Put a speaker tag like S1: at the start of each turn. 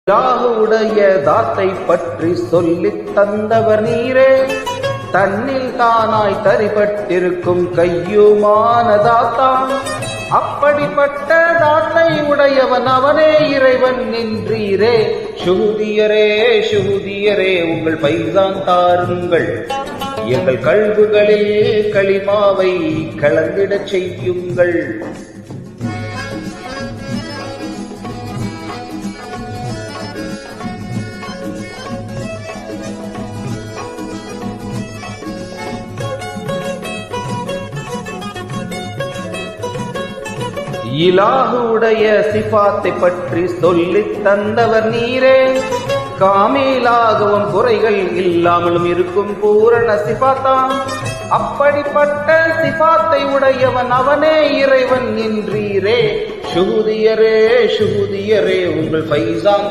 S1: யாஹுடைய தாத்தை பற்றி சொல்லித் தந்தவர் நீரே, தன்னில் தானாய் தரிபட்டிருக்கும் கையுமான தாத்தான். அப்படிப்பட்ட தாத்தை உடையவன் அவனே இறைவன் நின்றீரே. சுகுதியரே சுகுதியரே உங்கள் பைசான் தாருங்கள், எங்கள் கல்புகளில் களிமாவை கலந்திடச் செய்யுங்கள். இலாஹுடைய சிபாத்தை பற்றி சொல்லித் தந்தவர் நீரே, காமீலாகவும் குறைகள் இல்லாமலும் இருக்கும் பூரண சிபாத்தான். அப்படிப்பட்ட சிபாத்தை உடையவன் அவனே இறைவன் நின்றீரே. சுகுதியரே சுகுதியரே உங்கள் பைசான்